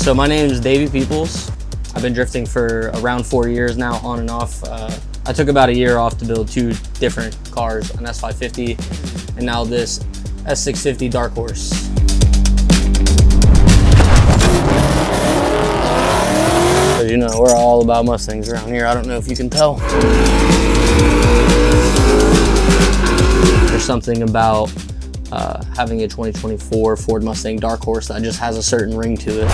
So my name is Davey Peoples. I've been drifting for around 4 years now, on and off. I took about a year off to build 2 different cars, an S550 and now this S650 Darkhorse. So, you know, we're all about Mustangs around here. I don't know if you can tell. There's something about having a 2024 Ford Mustang Darkhorse that just has a certain ring to it.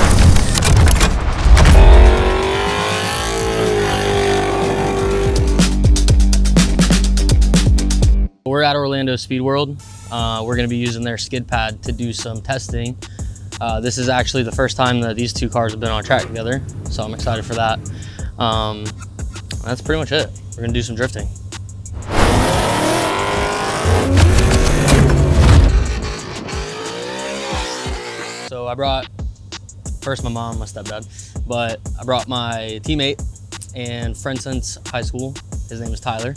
We're at Orlando Speed World. We're going to be using their skid pad to do some testing. This is actually the first time that these 2 cars have been on track together, so I'm excited for that. That's pretty much it. We're going to do some drifting. So I brought, first my mom, my stepdad, but I brought my teammate and friend since high school. His name is Tyler.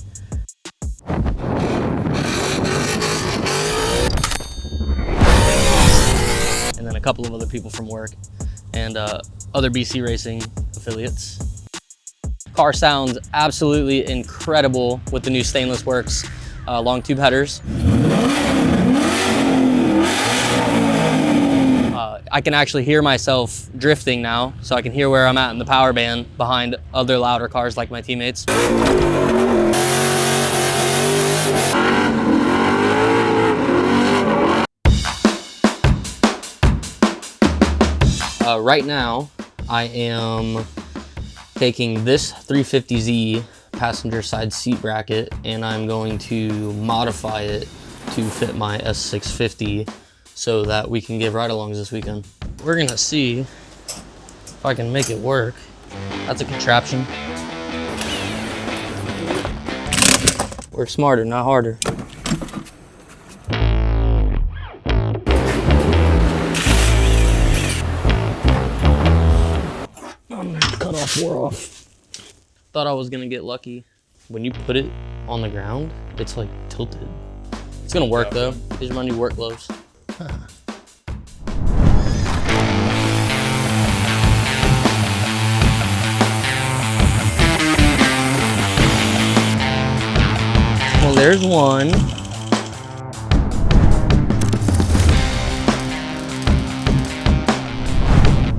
And then a couple of other people from work and other BC Racing affiliates. Car sounds absolutely incredible with the new Stainless Works long tube headers. I can actually hear myself drifting now, so I can hear where I'm at in the power band behind other louder cars like my teammates. Right now, I am taking this 350Z passenger side seat bracket and I'm going to modify it to fit my S650 so that we can give ride-alongs this weekend. We're gonna see if I can make it work. That's a contraption. Work smarter, not harder. Cut off, wore off. Thought I was gonna get lucky. When you put it on the ground, it's like tilted. It's gonna work though. These are my new work gloves. Well, there's one.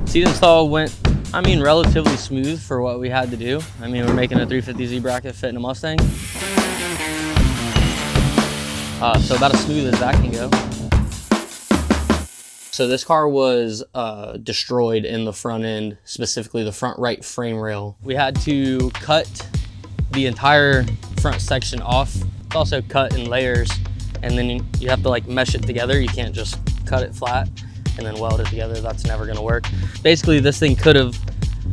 Seat install went, I mean, relatively smooth for what we had to do. I mean, we're making a 350Z bracket fit in a Mustang. So about as smooth as that can go. So this car was destroyed in the front end, specifically the front right frame rail. We had to cut the entire front section off. It's also cut in layers, and then you have to like mesh it together. You can't just cut it flat and then weld it together. That's never gonna work. Basically, this thing could have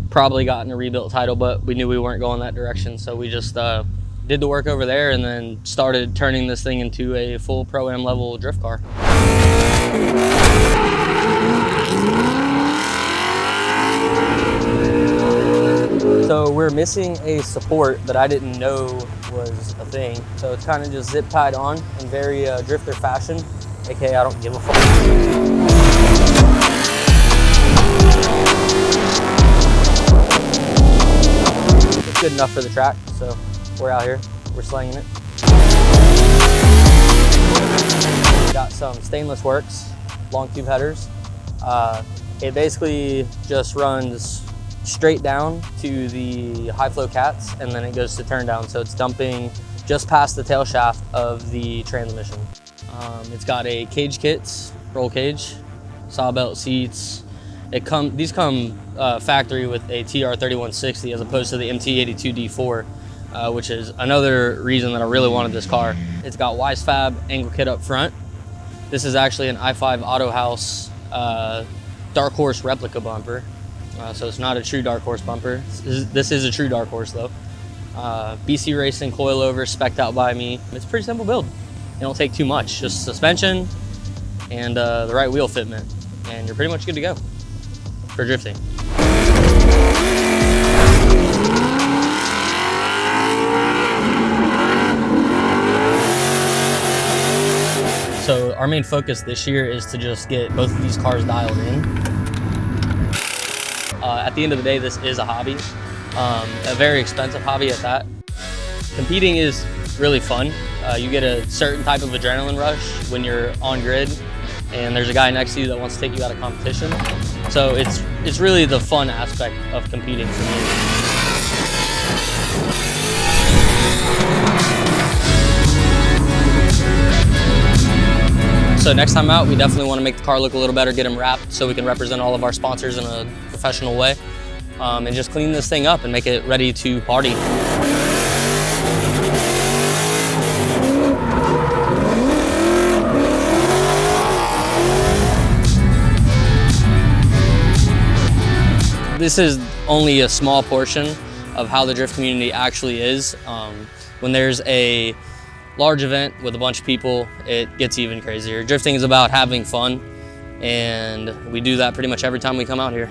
probably gotten a rebuilt title, but we knew we weren't going that direction, so we just did the work over there and then started turning this thing into a full Pro-Am level drift car. So we're missing a support that I didn't know was a thing. So it's kind of just zip tied on in very drifter fashion, aka I don't give a fuck. It's good enough for the track, so we're out here, we're slinging it. Got some Stainless Works long tube headers. It basically just runs straight down to the high flow cats and then it goes to turn down, so it's dumping just past the tail shaft of the transmission. It's got a cage kits, roll cage, saw belt seats. These come factory with a TR3160 as opposed to the MT82 D4, which is another reason that I really wanted this car. It's got Wisefab angle kit up front. This is actually an i5 Auto House Darkhorse replica bumper. So it's not a true Darkhorse bumper. This is a true Darkhorse though. BC Racing coilover spec'd out by me. It's a pretty simple build. It don't take too much, just suspension and the right wheel fitment, and you're pretty much good to go for drifting. So our main focus this year is to just get both of these cars dialed in. At the end of the day, this is a hobby, a very expensive hobby at that. Competing is really fun. You get a certain type of adrenaline rush when you're on grid and there's a guy next to you that wants to take you out of competition. So it's really the fun aspect of competing for me. So next time out, we definitely want to make the car look a little better, get them wrapped so we can represent all of our sponsors in a professional way, and just clean this thing up and make it ready to party. This is only a small portion of how the drift community actually is. When there's a large event with a bunch of people, it gets even crazier. Drifting is about having fun, and we do that pretty much every time we come out here.